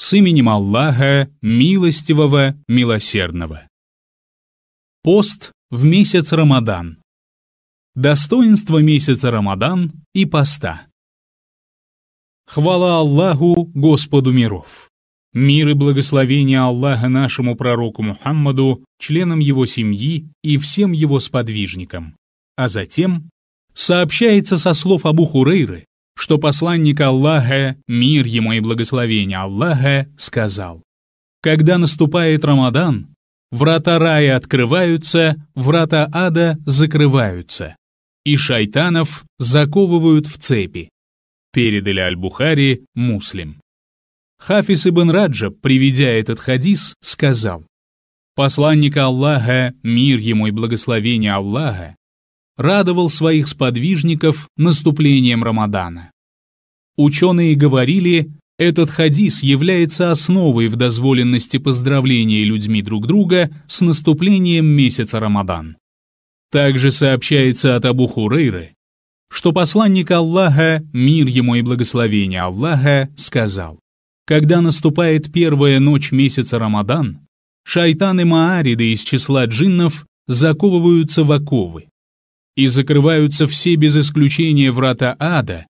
с именем Аллаха, милостивого, милосердного. Пост в месяц Рамадан. Достоинство месяца Рамадан и поста. Хвала Аллаху, Господу миров! Мир и благословение Аллаха нашему пророку Мухаммаду, членам его семьи и всем его сподвижникам. А затем сообщается со слов Абу Хурейры, что посланник Аллаха, мир ему и благословение Аллаха, сказал: «Когда наступает Рамадан, врата рая открываются, врата ада закрываются, и шайтанов заковывают в цепи». Передали Аль-Бухари, Муслим. Хафиз ибн Раджаб, приведя этот хадис, сказал: «Посланник Аллаха, мир ему и благословение Аллаха, радовал своих сподвижников наступлением Рамадана». Ученые говорили, этот хадис является основой в дозволенности поздравления людьми друг друга с наступлением месяца Рамадан. Также сообщается от Абу Хурейры, что посланник Аллаха, мир ему и благословение Аллаха, сказал: «Когда наступает первая ночь месяца Рамадан, шайтаны-маариды из числа джиннов заковываются в оковы, и закрываются все без исключения врата ада,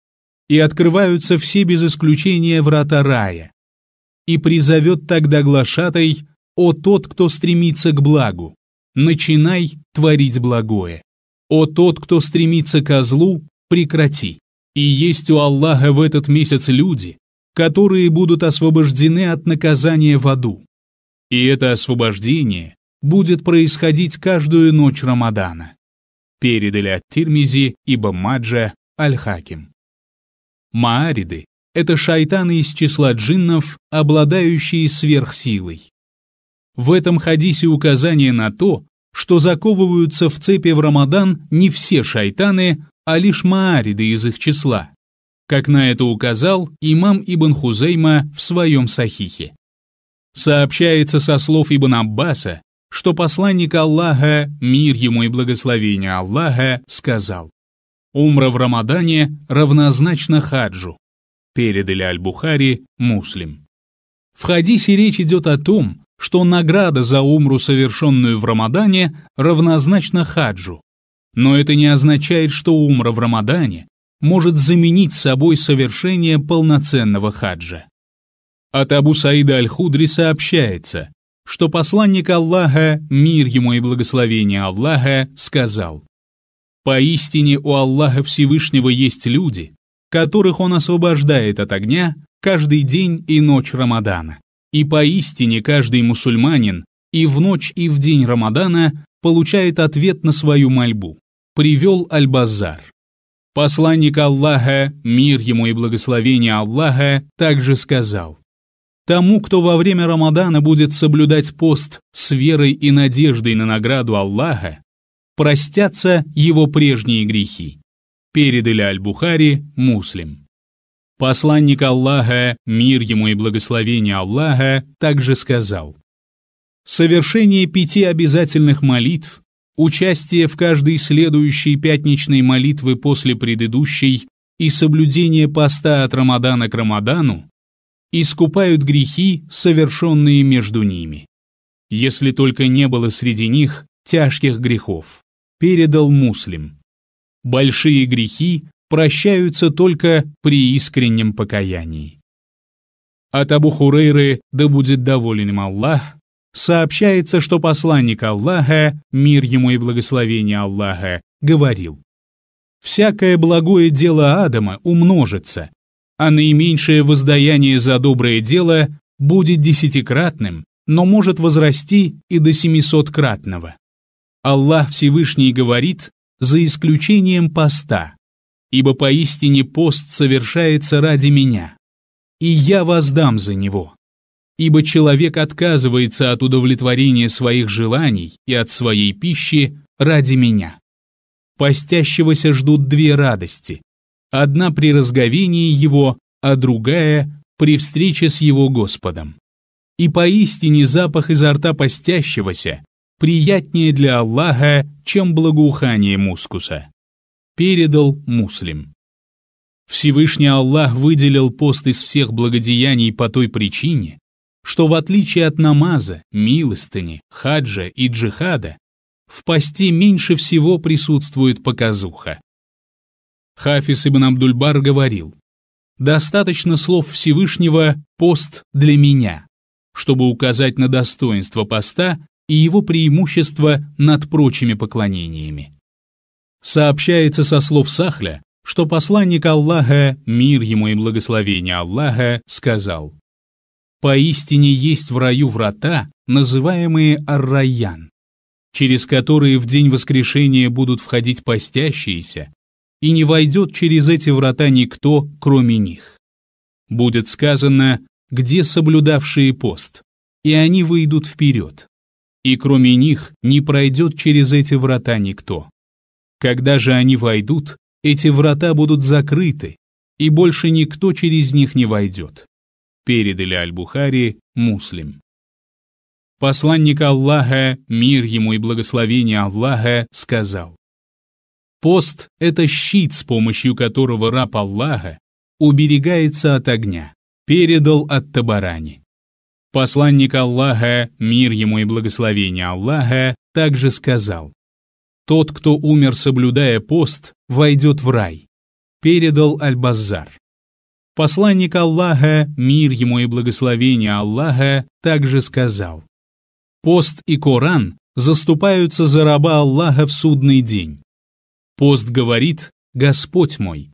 и открываются все без исключения врата рая. И призовет тогда глашатай: «О тот, кто стремится к благу, начинай творить благое. О тот, кто стремится ко злу, прекрати». И есть у Аллаха в этот месяц люди, которые будут освобождены от наказания в аду. И это освобождение будет происходить каждую ночь Рамадана. Передали ат-Тирмизи, Ибн Маджа, Аль-Хаким. Маариды — это шайтаны из числа джиннов, обладающие сверхсилой. В этом хадисе указание на то, что заковываются в цепи в Рамадан не все шайтаны, а лишь маариды из их числа, как на это указал имам Ибн Хузейма в своем Сахихе. Сообщается со слов Ибн Аббаса, что посланник Аллаха, мир ему и благословение Аллаха, сказал: «Умра в Рамадане равнозначно хаджу». Передали Аль-Бухари, Муслим. В хадисе речь идет о том, что награда за умру, совершенную в Рамадане, равнозначна хаджу. Но это не означает, что умра в Рамадане может заменить собой совершение полноценного хаджа. От Абу Саида Аль-Худри сообщается, что посланник Аллаха, мир ему и благословение Аллаха, сказал: «Поистине у Аллаха Всевышнего есть люди, которых Он освобождает от огня каждый день и ночь Рамадана. И поистине каждый мусульманин и в ночь, и в день Рамадана получает ответ на свою мольбу». Привел Аль-Баззар. Посланник Аллаха, мир ему и благословение Аллаха, также сказал: «Тому, кто во время Рамадана будет соблюдать пост с верой и надеждой на награду Аллаха, простятся его прежние грехи». Передали Аль-Бухари, Муслим. Посланник Аллаха, мир ему и благословение Аллаха, также сказал: «Совершение 5 обязательных молитв, участие в каждой следующей пятничной молитвы после предыдущей и соблюдение поста от Рамадана к Рамадану искупают грехи, совершенные между ними, если только не было среди них тяжких грехов». Передал Муслим. Большие грехи прощаются только при искреннем покаянии. От Абу Хурейры, да будет доволен им Аллах, сообщается, что посланник Аллаха, мир ему и благословение Аллаха, говорил: «Всякое благое дело Адама умножится, а наименьшее воздаяние за доброе дело будет 10-кратным, но может возрасти и до 700-кратного. Аллах Всевышний говорит, за исключением поста: ибо поистине пост совершается ради меня, и я воздам за него. Ибо человек отказывается от удовлетворения своих желаний и от своей пищи ради меня. Постящегося ждут 2 радости: одна при разговении его, а другая при встрече с его Господом. И поистине запах изо рта постящегося приятнее для Аллаха, чем благоухание мускуса». Передал Муслим. Всевышний Аллах выделил пост из всех благодеяний по той причине, что в отличие от намаза, милостыни, хаджа и джихада, в посте меньше всего присутствует показуха. Хафиз ибн Абдуль-Бар говорил: «Достаточно слов Всевышнего «пост для меня», чтобы указать на достоинство поста и его преимущество над прочими поклонениями». Сообщается со слов Сахля, что посланник Аллаха, мир ему и благословение Аллаха, сказал: «Поистине есть в раю врата, называемые Ар-Райян, через которые в день воскрешения будут входить постящиеся, и не войдет через эти врата никто, кроме них. Будет сказано, где соблюдавшие пост, и они выйдут вперед, и кроме них не пройдет через эти врата никто. Когда же они войдут, эти врата будут закрыты, и больше никто через них не войдет». Передали Аль-Бухари, Муслим. Посланник Аллаха, мир ему и благословение Аллаха, сказал: «Пост — это щит, с помощью которого раб Аллаха уберегается от огня». Передал Ат-Табарани. Посланник Аллаха, мир ему и благословение Аллаха, также сказал: «Тот, кто умер, соблюдая пост, войдет в рай». Передал Аль-Баззар. Посланник Аллаха, мир ему и благословение Аллаха, также сказал: «Пост и Коран заступаются за раба Аллаха в судный день. Пост говорит: Господь мой,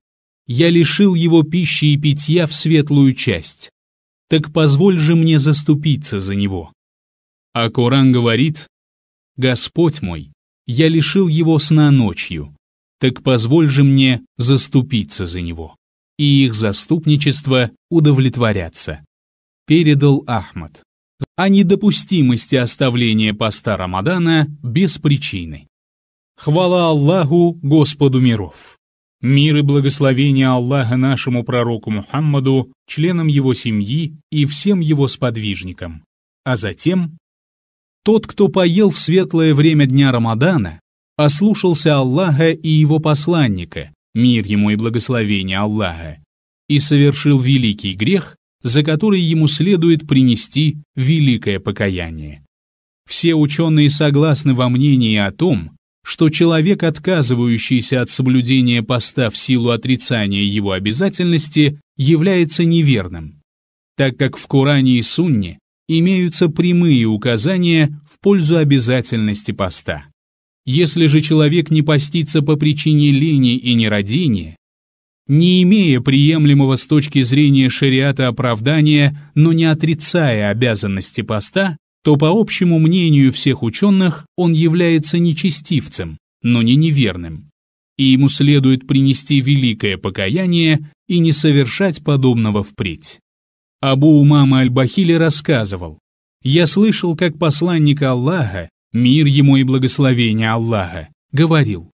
я лишил его пищи и питья в светлую часть, так позволь же мне заступиться за него. А Коран говорит: Господь мой, я лишил его сна ночью, так позволь же мне заступиться за него, и их заступничество удовлетворятся». Передал Ахмад. О недопустимости оставления поста Рамадана без причины. Хвала Аллаху, Господу миров! Мир и благословение Аллаха нашему пророку Мухаммаду, членам его семьи и всем его сподвижникам. А затем: «Тот, кто поел в светлое время дня Рамадана, ослушался Аллаха и его посланника, мир ему и благословение Аллаха, и совершил великий грех, за который ему следует принести великое покаяние». Все ученые согласны во мнении о том, что человек, отказывающийся от соблюдения поста в силу отрицания его обязательности, является неверным, так как в Коране и Сунне имеются прямые указания в пользу обязательности поста. Если же человек не постится по причине лени и нерадения, не имея приемлемого с точки зрения шариата оправдания, но не отрицая обязанности поста, то по общему мнению всех ученых он является нечестивцем, но не неверным, и ему следует принести великое покаяние и не совершать подобного впредь. Абу Умама Аль-Бахили рассказывал: «Я слышал, как посланник Аллаха, мир ему и благословение Аллаха, говорил: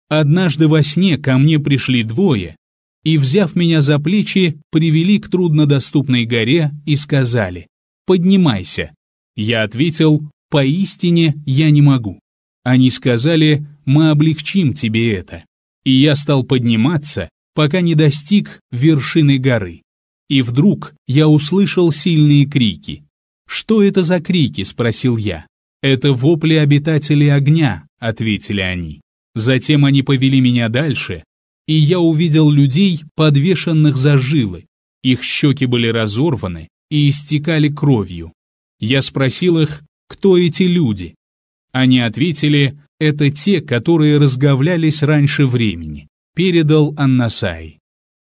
однажды во сне ко мне пришли двое и, взяв меня за плечи, привели к труднодоступной горе и сказали: поднимайся. Я ответил: поистине я не могу. Они сказали: мы облегчим тебе это. И я стал подниматься, пока не достиг вершины горы. И вдруг я услышал сильные крики. «Что это за крики?» — спросил я. «Это вопли обитателей огня», — ответили они. Затем они повели меня дальше, и я увидел людей, подвешенных за жилы. Их щеки были разорваны и истекали кровью. Я спросил их, кто эти люди. Они ответили: это те, которые разговлялись раньше времени. Передал Ан-Насаи.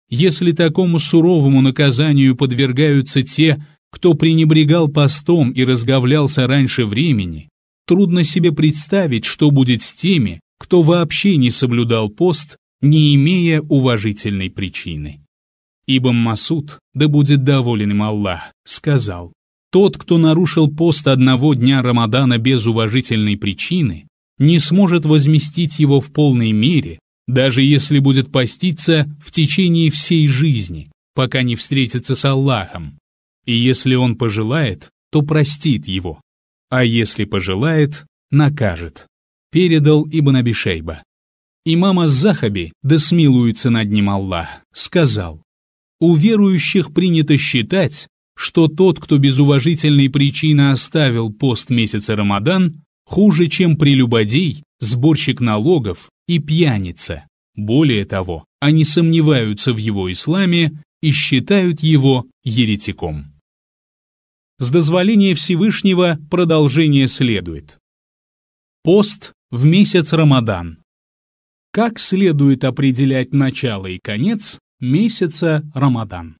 Если такому суровому наказанию подвергаются те, кто пренебрегал постом и разговлялся раньше времени, трудно себе представить, что будет с теми, кто вообще не соблюдал пост, не имея уважительной причины. Ибн Масуд, да будет доволен им Аллах, сказал: тот, кто нарушил пост одного дня Рамадана без уважительной причины, не сможет возместить его в полной мере, даже если будет поститься в течение всей жизни, пока не встретится с Аллахом. И если он пожелает, то простит его, а если пожелает, накажет. Передал Ибн Аби Шейба. Имам Аз-Захаби, да смилуется над ним Аллах, сказал: у верующих принято считать, что тот, кто без уважительной причины оставил пост месяца Рамадан, хуже, чем прелюбодей, сборщик налогов и пьяница. Более того, они сомневаются в его исламе и считают его еретиком. С дозволения Всевышнего продолжение следует. Пост в месяц Рамадан. Как следует определять начало и конец месяца Рамадан?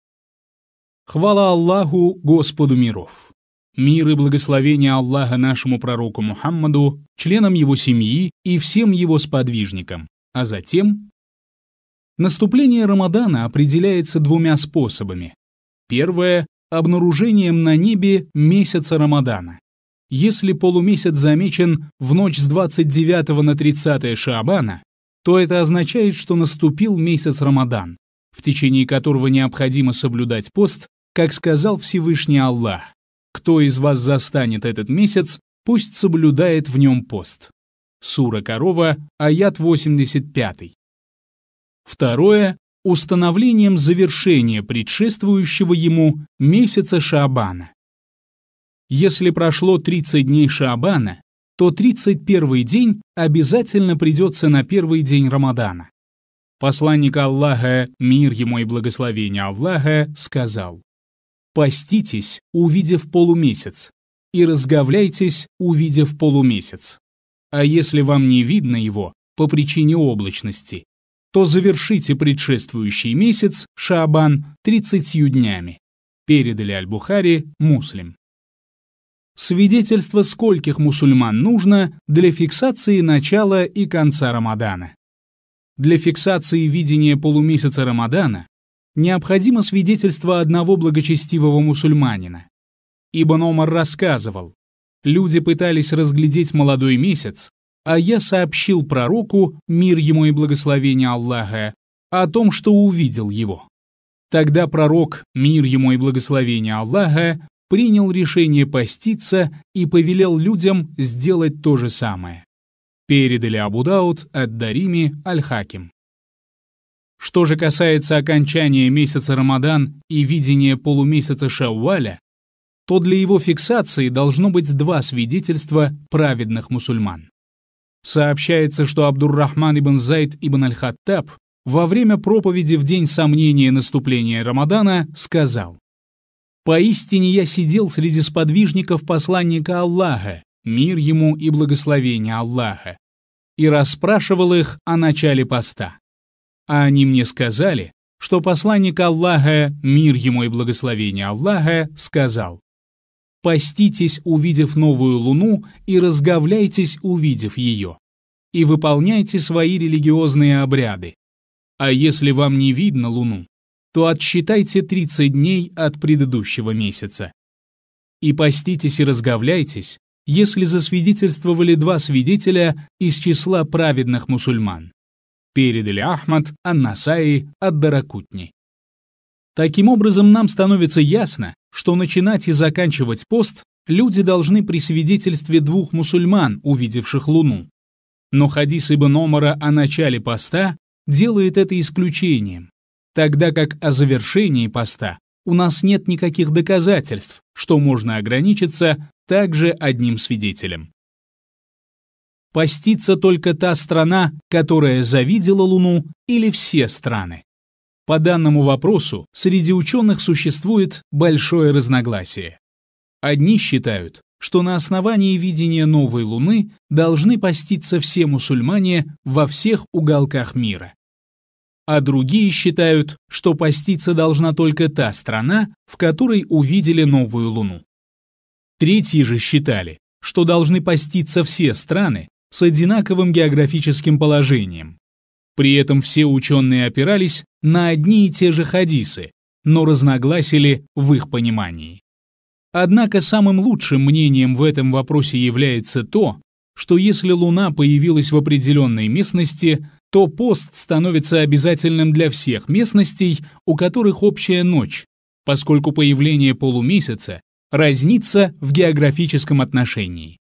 Хвала Аллаху, Господу миров! Мир и благословение Аллаха нашему пророку Мухаммаду, членам его семьи и всем его сподвижникам, а затем... Наступление Рамадана определяется двумя способами. Первое – обнаружением на небе месяца Рамадана. Если полумесяц замечен в ночь с 29 на 30 Шаабана, то это означает, что наступил месяц Рамадан, в течение которого необходимо соблюдать пост, как сказал Всевышний Аллах. Кто из вас застанет этот месяц, пусть соблюдает в нем пост. Сура Корова, аят 85. Второе – установлением завершения предшествующего ему месяца Шаабана. Если прошло 30 дней Шаабана, то 31-й день обязательно придется на первый день Рамадана. Посланник Аллаха, мир ему и благословение Аллаха, сказал: «Поститесь, увидев полумесяц, и разговляйтесь, увидев полумесяц. А если вам не видно его по причине облачности, то завершите предшествующий месяц, Шаабан, 30 днями». Передали Аль-Бухари, Муслим. Свидетельство скольких мусульман нужно для фиксации начала и конца Рамадана? Для фиксации видения полумесяца Рамадана необходимо свидетельство одного благочестивого мусульманина. Ибн Омар рассказывал: люди пытались разглядеть молодой месяц, а я сообщил пророку, мир ему и благословение Аллаха, о том, что увидел его. Тогда пророк, мир ему и благословение Аллаха, принял решение поститься и повелел людям сделать то же самое. Передали Абу Дауд, Ад-Дарими, Аль-Хаким. Что же касается окончания месяца Рамадан и видения полумесяца Шауаля, то для его фиксации должно быть два свидетельства праведных мусульман. Сообщается, что Абдур-Рахман ибн Зайд ибн Аль-Хаттаб во время проповеди в день сомнения наступления Рамадана сказал: «Поистине я сидел среди сподвижников посланника Аллаха, мир ему и благословение Аллаха, и расспрашивал их о начале поста. А они мне сказали, что посланник Аллаха, мир ему и благословение Аллаха, сказал: поститесь, увидев новую луну, и разговляйтесь, увидев ее, и выполняйте свои религиозные обряды. А если вам не видно луну, то отсчитайте 30 дней от предыдущего месяца. И поститесь и разговляйтесь, если засвидетельствовали два свидетеля из числа праведных мусульман. Передали Ахмад, Ан-Насаи, Ад-Даракутни. Таким образом, нам становится ясно, что начинать и заканчивать пост люди должны при свидетельстве двух мусульман, увидевших луну. Но хадис Ибн Омара о начале поста делает это исключением, тогда как о завершении поста у нас нет никаких доказательств, что можно ограничиться также одним свидетелем. Постится только та страна, которая завидела луну, или все страны? По данному вопросу среди ученых существует большое разногласие. Одни считают, что на основании видения новой луны должны поститься все мусульмане во всех уголках мира. А другие считают, что поститься должна только та страна, в которой увидели новую луну. Третьи же считали, что должны поститься все страны с одинаковым географическим положением. При этом все ученые опирались на одни и те же хадисы, но разногласили в их понимании. Однако самым лучшим мнением в этом вопросе является то, что если луна появилась в определенной местности, то пост становится обязательным для всех местностей, у которых общая ночь, поскольку появление полумесяца разнится в географическом отношении.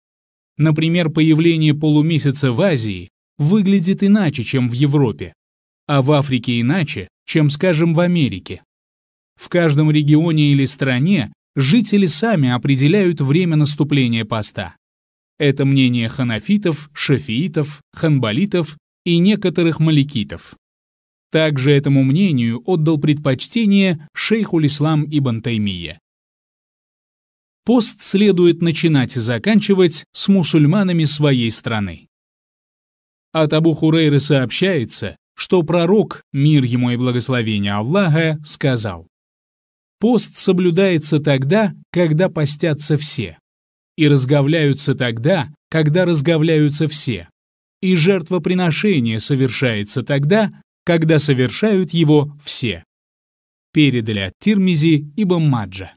Например, появление полумесяца в Азии выглядит иначе, чем в Европе, а в Африке иначе, чем, скажем, в Америке. В каждом регионе или стране жители сами определяют время наступления поста. Это мнение ханафитов, шафиитов, ханбалитов и некоторых маликитов. Также этому мнению отдал предпочтение шейхуль-ислам ибн Таймия. Пост следует начинать и заканчивать с мусульманами своей страны. От Абу Хурейры сообщается, что пророк, мир ему и благословение Аллаха, сказал: «Пост соблюдается тогда, когда постятся все, и разговляются тогда, когда разговляются все, и жертвоприношение совершается тогда, когда совершают его все». Передали от Тирмизи ибн Маджа.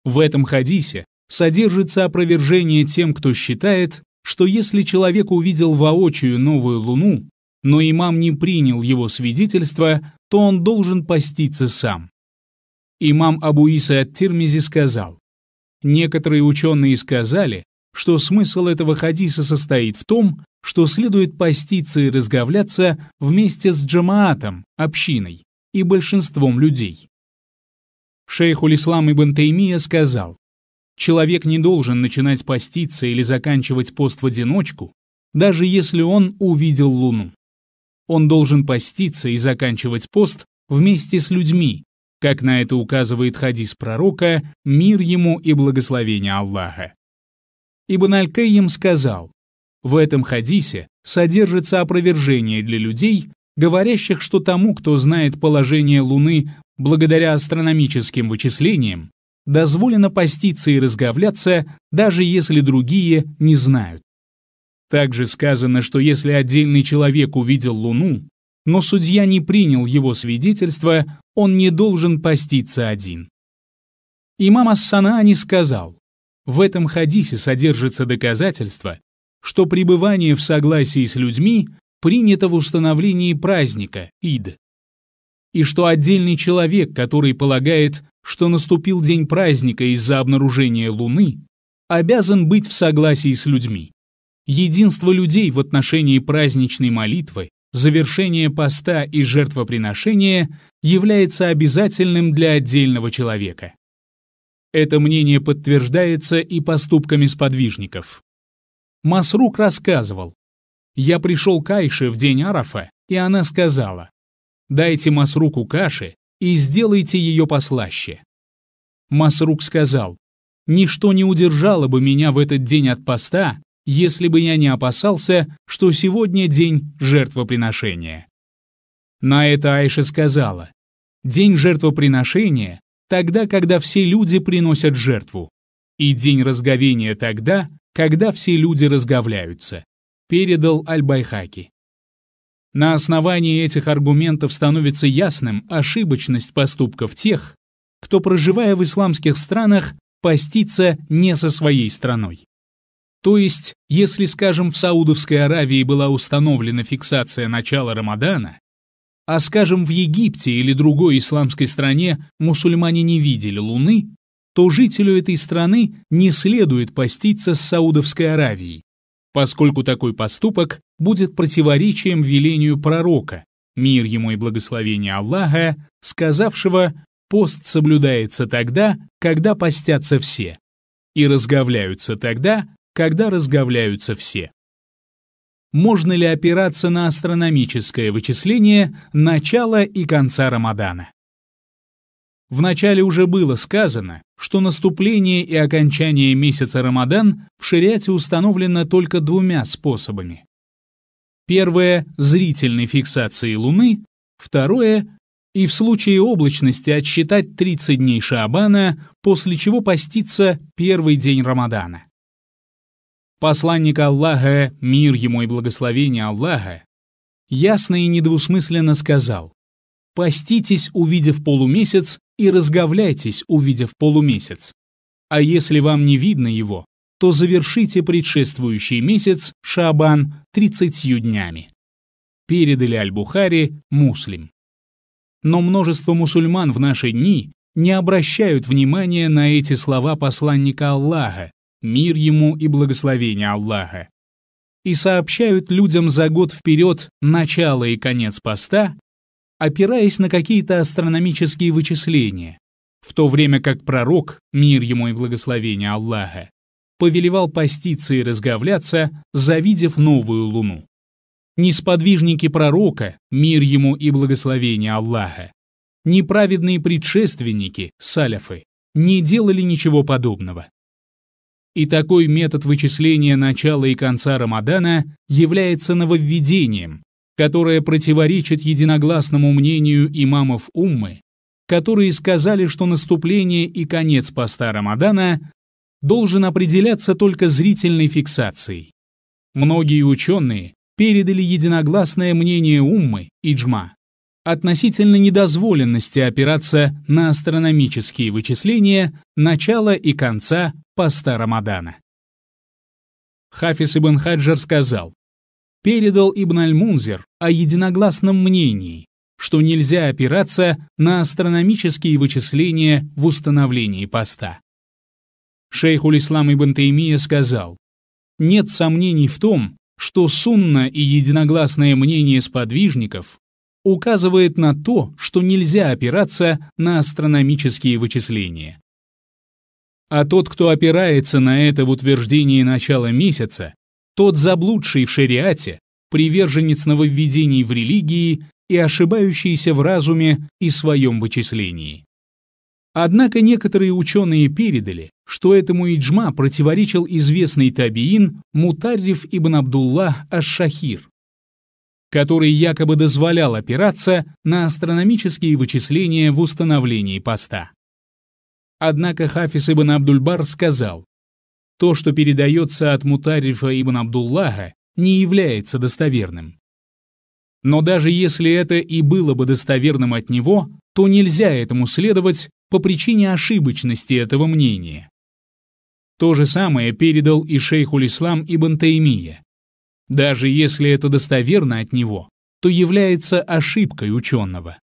В этом хадисе содержится опровержение тем, кто считает, что если человек увидел воочию новую луну, но имам не принял его свидетельство, то он должен поститься сам. Имам Абу Иса ат-Тирмизи сказал: некоторые ученые сказали, что смысл этого хадиса состоит в том, что следует поститься и разговляться вместе с джамаатом, общиной, и большинством людей. Шейхуль-Ислам ибн Таймия сказал: человек не должен начинать поститься или заканчивать пост в одиночку, даже если он увидел луну. Он должен поститься и заканчивать пост вместе с людьми, как на это указывает хадис пророка, мир ему и благословение Аллаха. Ибн Аль-Кайим сказал: в этом хадисе содержится опровержение для людей, говорящих, что тому, кто знает положение Луны благодаря астрономическим вычислениям, дозволено поститься и разговляться, даже если другие не знают. Также сказано, что если отдельный человек увидел Луну, но судья не принял его свидетельство, он не должен поститься один. Имам ас-Санаани сказал: в этом хадисе содержится доказательство, что пребывание в согласии с людьми принято в установлении праздника, Ид, и что отдельный человек, который полагает, что наступил день праздника из-за обнаружения Луны, обязан быть в согласии с людьми. Единство людей в отношении праздничной молитвы, завершения поста и жертвоприношения является обязательным для отдельного человека. Это мнение подтверждается и поступками сподвижников. Масрук рассказывал: «Я пришел к Айше в день Арафа, и она сказала: дайте Масруку каши и сделайте ее послаще». Масрук сказал: «Ничто не удержало бы меня в этот день от поста, если бы я не опасался, что сегодня день жертвоприношения». На это Айша сказала: «День жертвоприношения тогда, когда все люди приносят жертву, и день разговения тогда, когда все люди разговляются», передал Аль-Байхаки. На основании этих аргументов становится ясным ошибочность поступков тех, кто, проживая в исламских странах, постится не со своей страной. То есть, если, скажем, в Саудовской Аравии была установлена фиксация начала Рамадана, а, скажем, в Египте или другой исламской стране мусульмане не видели луны, то жителю этой страны не следует поститься с Саудовской Аравией, поскольку такой поступок будет противоречием велению пророка, мир ему и благословение Аллаха, сказавшего: «Пост соблюдается тогда, когда постятся все, и разговляются тогда, когда разговляются все». Можно ли опираться на астрономическое вычисление начала и конца Рамадана? Вначале уже было сказано, что наступление и окончание месяца Рамадан в шариате установлено только двумя способами. Первое – зрительной фиксацией Луны, второе – и в случае облачности отсчитать 30 дней Шаабана, после чего поститься первый день Рамадана. Посланник Аллаха, мир ему и благословение Аллаха, ясно и недвусмысленно сказал: «Поститесь, увидев полумесяц, и разговляйтесь, увидев полумесяц. А если вам не видно его, то завершите предшествующий месяц, Шаабан, 30 днями». Передали Аль-Бухари, Муслим. Но множество мусульман в наши дни не обращают внимания на эти слова посланника Аллаха, мир ему и благословение Аллаха, и сообщают людям за год вперед начало и конец поста, опираясь на какие-то астрономические вычисления, в то время как пророк, мир ему и благословение Аллаха, повелевал поститься и разговляться, завидев новую луну. Ни сподвижники пророка, мир ему и благословение Аллаха, ни праведные предшественники, саляфы, не делали ничего подобного. И такой метод вычисления начала и конца Рамадана является нововведением, которое противоречит единогласному мнению имамов уммы, которые сказали, что наступление и конец поста Рамадана должен определяться только зрительной фиксацией. Многие ученые передали единогласное мнение уммы, иджма, относительно недозволенности опираться на астрономические вычисления начала и конца поста Рамадана. Хафиз ибн Хаджар сказал: передал Ибн аль-Мунзир о единогласном мнении, что нельзя опираться на астрономические вычисления в установлении поста. Шейхуль-Ислам ибн Таймия сказал: нет сомнений в том, что сунна и единогласное мнение сподвижников указывает на то, что нельзя опираться на астрономические вычисления. А тот, кто опирается на это в утверждении начала месяца, тот заблудший в шариате, приверженец нововведений в религии и ошибающийся в разуме и своем вычислении. Однако некоторые ученые передали, что этому иджма противоречил известный табиин Мутарриф ибн Абдуллах аш-Шахир, который якобы дозволял опираться на астрономические вычисления в установлении поста. Однако Хафиз ибн Абдуль-Бар сказал: то, что передается от Мутаррифа ибн Абдуллаха, не является достоверным. Но даже если это и было бы достоверным от него, то нельзя этому следовать по причине ошибочности этого мнения. То же самое передал и шейхуль-Ислам ибн Таймия. Даже если это достоверно от него, то является ошибкой ученого.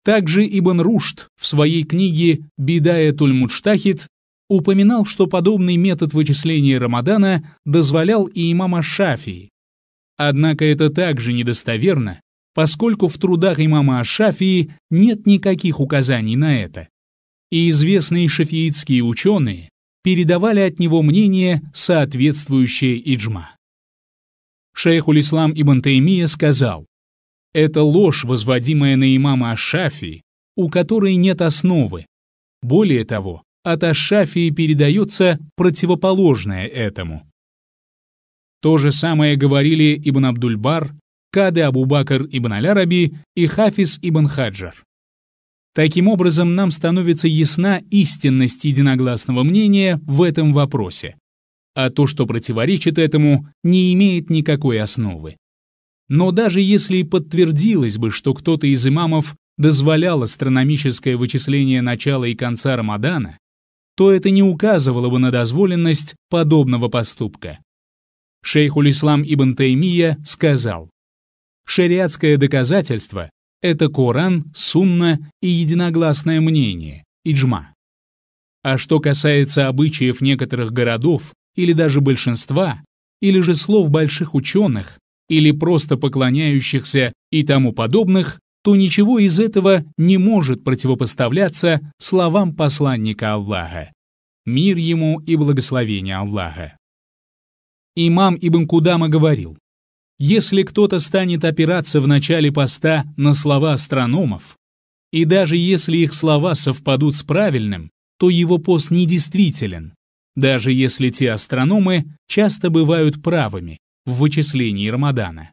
Также Ибн Рушд в своей книге «Бидаятуль Муджтахид» упоминал, что подобный метод вычисления Рамадана дозволял и имам аш-Шафии. Однако это также недостоверно, поскольку в трудах имама аш-Шафии нет никаких указаний на это. И известные шафиитские ученые передавали от него мнение, соответствующее иджма. Шейхуль-Ислам ибн Таймия сказал: это ложь, возводимая на имама аш-Шафии, у которой нет основы. Более того, от аш-Шафии передается противоположное этому. То же самое говорили Ибн Абдуль-Бар, Кады Абу-Бакр ибн аль-Араби и Хафиз ибн Хаджар. Таким образом, нам становится ясна истинность единогласного мнения в этом вопросе, а то, что противоречит этому, не имеет никакой основы. Но даже если и подтвердилось бы, что кто-то из имамов дозволял астрономическое вычисление начала и конца Рамадана, то это не указывало бы на дозволенность подобного поступка. Шейхуль-Ислам ибн Таймия сказал: шариатское доказательство — это Коран, Сунна и единогласное мнение, иджма. А что касается обычаев некоторых городов или даже большинства, или же слов больших ученых, или просто поклоняющихся и тому подобных, то ничего из этого не может противопоставляться словам посланника Аллаха, мир ему и благословение Аллаха. Имам Ибн Кудама говорил: если кто-то станет опираться в начале поста на слова астрономов, и даже если их слова совпадут с правильным, то его пост недействителен, даже если те астрономы часто бывают правыми в вычислении Рамадана.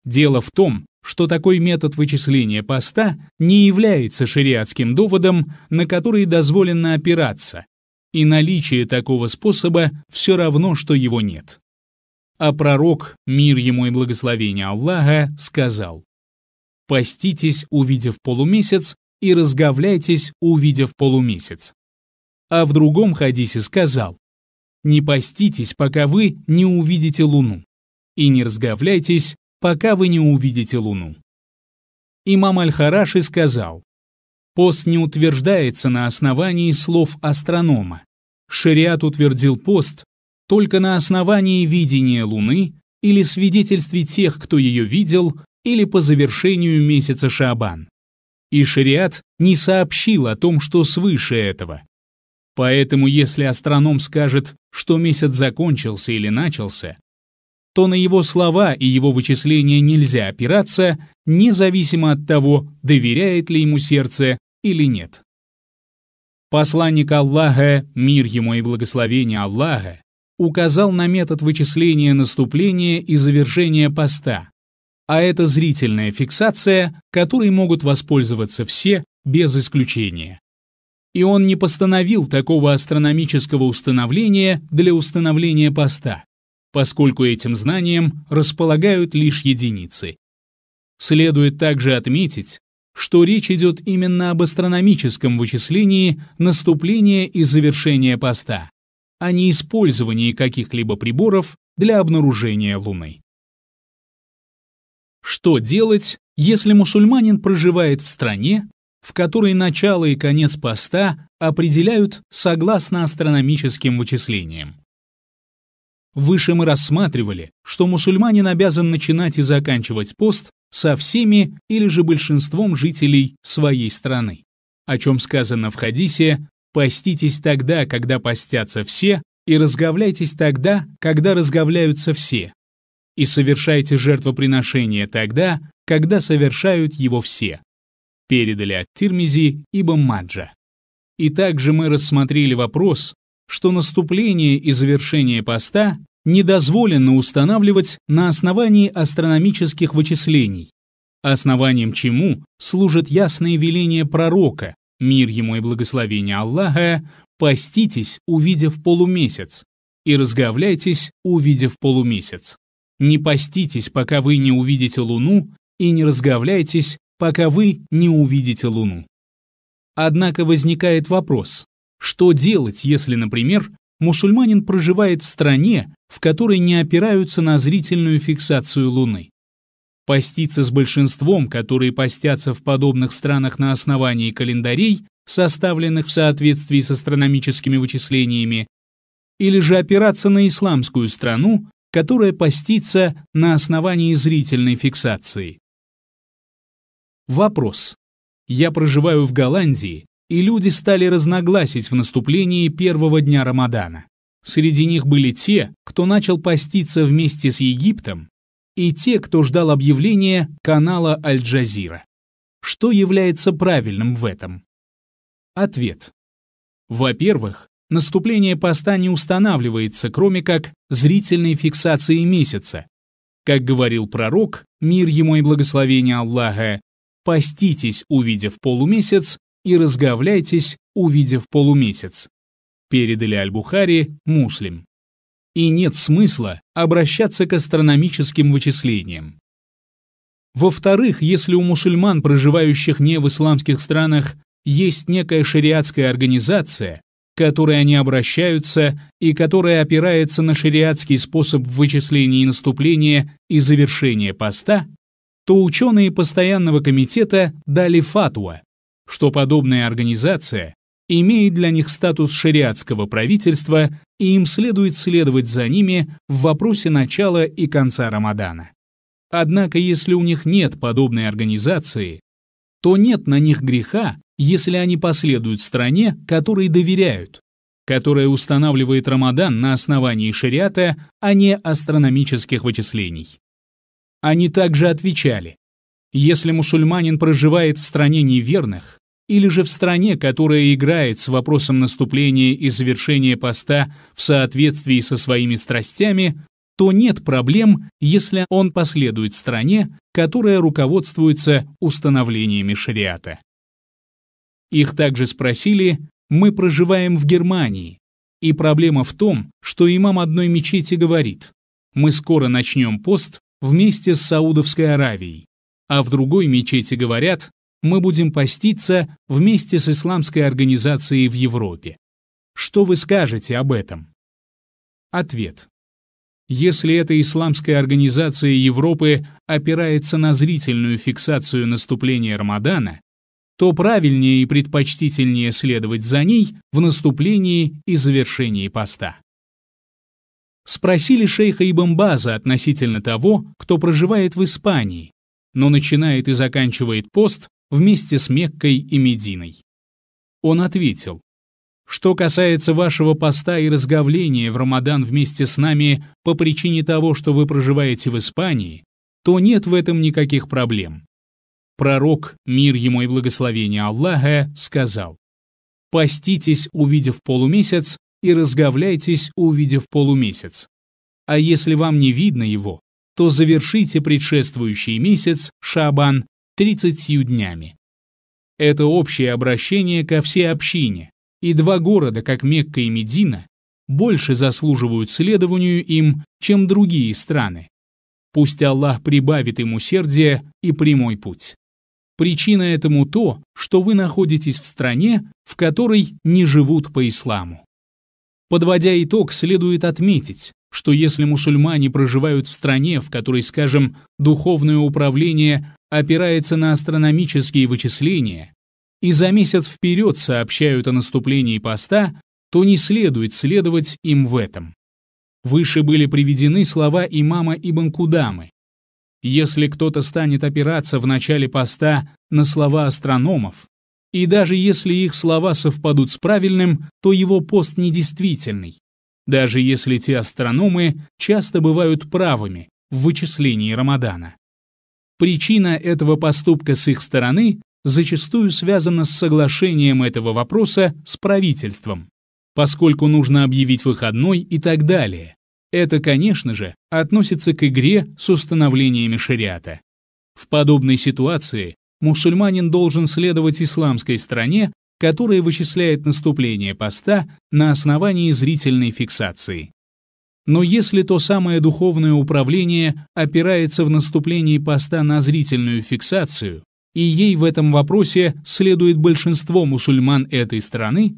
Дело в том, что такой метод вычисления поста не является шариатским доводом, на который дозволено опираться, и наличие такого способа все равно, что его нет. А пророк, мир ему и благословение Аллаха, сказал: «Поститесь, увидев полумесяц, и разговляйтесь, увидев полумесяц». А в другом хадисе сказал: «Не поститесь, пока вы не увидите луну, и не разговляйтесь, пока вы не увидите луну». Имам Аль-Хараши сказал: «Пост не утверждается на основании слов астронома. Шариат утвердил пост только на основании видения луны или свидетельстве тех, кто ее видел, или по завершению месяца Шаабан. и шариат не сообщил о том, что свыше этого. Поэтому если астроном скажет, что месяц закончился или начался, то на его слова и его вычисления нельзя опираться, независимо от того, доверяет ли ему сердце или нет. Посланник Аллаха, мир ему и благословение Аллаха, указал на метод вычисления наступления и завершения поста, а это зрительная фиксация, которой могут воспользоваться все, без исключения. И он не постановил такого астрономического установления для установления поста, поскольку этим знанием располагают лишь единицы. Следует также отметить, что речь идет именно об астрономическом вычислении наступления и завершения поста, а не использовании каких-либо приборов для обнаружения Луны. Что делать, если мусульманин проживает в стране, в которой начало и конец поста определяют согласно астрономическим вычислениям? Выше мы рассматривали, что мусульманин обязан начинать и заканчивать пост со всеми или же большинством жителей своей страны, о чем сказано в хадисе: «Поститесь тогда, когда постятся все, и разговляйтесь тогда, когда разговляются все, и совершайте жертвоприношение тогда, когда совершают его все». Передали от Тирмизи ибн Маджа. И также мы рассмотрели вопрос, что наступление и завершение поста не дозволено устанавливать на основании астрономических вычислений, основанием чему служит ясное веление пророка, мир ему и благословение Аллаха: «Поститесь, увидев полумесяц, и разговляйтесь, увидев полумесяц. Не поститесь, пока вы не увидите луну, и не разговляйтесь, пока вы не увидите луну». Однако возникает вопрос, что делать, если, например, мусульманин проживает в стране, в которой не опираются на зрительную фиксацию Луны? Поститься с большинством, которые постятся в подобных странах на основании календарей, составленных в соответствии с астрономическими вычислениями, или же опираться на исламскую страну, которая постится на основании зрительной фиксации? Вопрос. Я проживаю в Голландии, и люди стали разногласить в наступлении первого дня Рамадана. Среди них были те, кто начал поститься вместе с Египтом, и те, кто ждал объявления канала Аль-Джазира. Что является правильным в этом? Ответ. Во-первых, наступление поста не устанавливается, кроме как зрительной фиксации месяца. Как говорил пророк, мир ему и благословение Аллаха: «Поститесь, увидев полумесяц, и разговляйтесь, увидев полумесяц». Передали Аль-Бухари, Муслим. И нет смысла обращаться к астрономическим вычислениям. Во-вторых, если у мусульман, проживающих не в исламских странах, есть некая шариатская организация, к которой они обращаются и которая опирается на шариатский способ вычисления наступления и завершения поста, то ученые постоянного комитета дали фатва, что подобная организация имеет для них статус шариатского правительства, и им следует следовать за ними в вопросе начала и конца Рамадана. Однако, если у них нет подобной организации, то нет на них греха, если они последуют стране, которой доверяют, которая устанавливает Рамадан на основании шариата, а не астрономических вычислений. Они также отвечали: если мусульманин проживает в стране неверных, или же в стране, которая играет с вопросом наступления и завершения поста в соответствии со своими страстями, то нет проблем, если он последует стране, которая руководствуется установлениями шариата. Их также спросили: мы проживаем в Германии, и проблема в том, что имам одной мечети говорит: мы скоро начнем пост вместе с Саудовской Аравией, а в другой мечети говорят: мы будем поститься вместе с исламской организацией в Европе. Что вы скажете об этом? Ответ. Если эта исламская организация Европы опирается на зрительную фиксацию наступления Рамадана, то правильнее и предпочтительнее следовать за ней в наступлении и завершении поста. Спросили шейха Ибн База относительно того, кто проживает в Испании, но начинает и заканчивает пост вместе с Меккой и Мединой. Он ответил: «Что касается вашего поста и разговления в Рамадан вместе с нами по причине того, что вы проживаете в Испании, то нет в этом никаких проблем». Пророк, мир ему и благословение Аллаха, сказал: «Поститесь, увидев полумесяц, и разговляйтесь, увидев полумесяц. А если вам не видно его, то завершите предшествующий месяц, Шаабан, 30 днями». Это общее обращение ко всей общине, и два города, как Мекка и Медина, больше заслуживают следованию им, чем другие страны. Пусть Аллах прибавит им усердие и прямой путь. Причина этому то, что вы находитесь в стране, в которой не живут по исламу. Подводя итог, следует отметить, что если мусульмане проживают в стране, в которой, скажем, духовное управление опирается на астрономические вычисления, и за месяц вперед сообщают о наступлении поста, то не следует следовать им в этом. Выше были приведены слова имама Ибн Кудамы: «Если кто-то станет опираться в начале поста на слова астрономов, и даже если их слова совпадут с правильным, то его пост недействительный, даже если те астрономы часто бывают правыми в вычислении Рамадана. Причина этого поступка с их стороны зачастую связана с соглашением этого вопроса с правительством, поскольку нужно объявить выходной и так далее. Это, конечно же, относится к игре с установлениями шариата. В подобной ситуации мусульманин должен следовать исламской стране, которая вычисляет наступление поста на основании зрительной фиксации. Но если то самое духовное управление опирается в наступлении поста на зрительную фиксацию, и ей в этом вопросе следует большинство мусульман этой страны,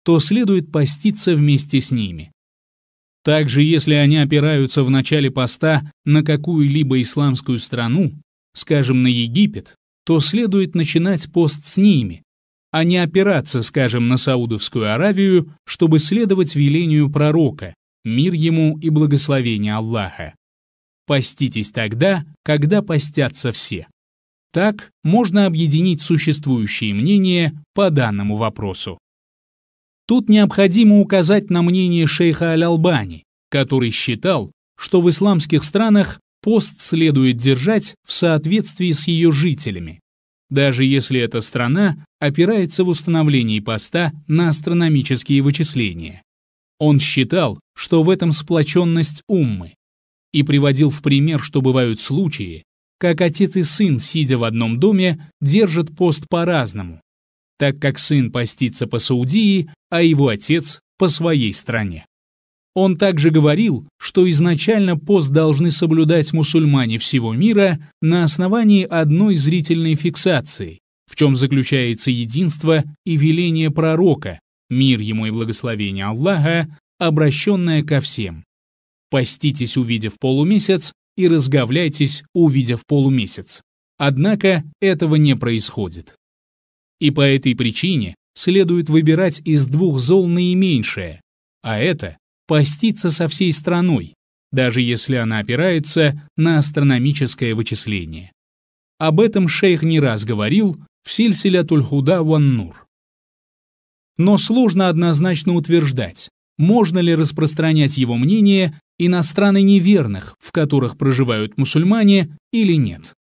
то следует поститься вместе с ними. Также, если они опираются в начале поста на какую-либо исламскую страну, скажем, на Египет, то следует начинать пост с ними, а не опираться, скажем, на Саудовскую Аравию, чтобы следовать велению пророка, мир ему и благословение Аллаха. Поститесь тогда, когда постятся все. Так можно объединить существующие мнения по данному вопросу. Тут необходимо указать на мнение шейха Аль-Албани, который считал, что в исламских странах пост следует держать в соответствии с ее жителями, даже если эта страна опирается в установлении поста на астрономические вычисления. Он считал, что в этом сплоченность уммы, и приводил в пример, что бывают случаи, как отец и сын, сидя в одном доме, держат пост по-разному, так как сын постится по Саудии, а его отец по своей стране. Он также говорил, что изначально пост должны соблюдать мусульмане всего мира на основании одной зрительной фиксации, в чем заключается единство и веление пророка, мир ему и благословение Аллаха, обращенное ко всем. Поститесь, увидев полумесяц, и разговляйтесь, увидев полумесяц. Однако этого не происходит. И по этой причине следует выбирать из двух зол наименьшее, а это поститься со всей страной, даже если она опирается на астрономическое вычисление. Об этом шейх не раз говорил в Сильсилятуль Худа ван Нур. Но сложно однозначно утверждать, можно ли распространять его мнение и на страны неверных, в которых проживают мусульмане, или нет.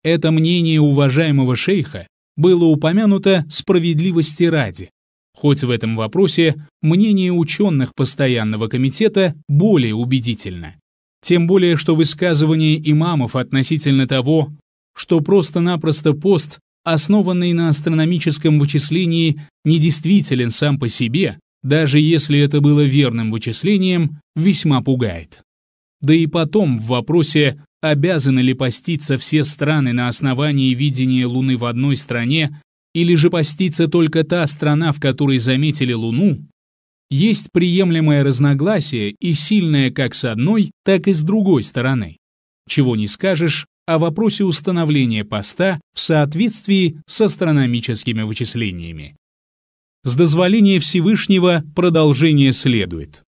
Это мнение уважаемого шейха было упомянуто справедливости ради, хоть в этом вопросе мнение ученых постоянного комитета более убедительно. Тем более, что высказывание имамов относительно того, что просто-напросто пост, основанный на астрономическом вычислении, недействителен сам по себе, даже если это было верным вычислением, весьма пугает. Да и потом в вопросе, обязаны ли поститься все страны на основании видения Луны в одной стране, или же поститься только та страна, в которой заметили Луну, есть приемлемое разногласие и сильное как с одной, так и с другой стороны. Чего не скажешь о вопросе установления поста в соответствии с астрономическими вычислениями. С дозволения Всевышнего продолжение следует.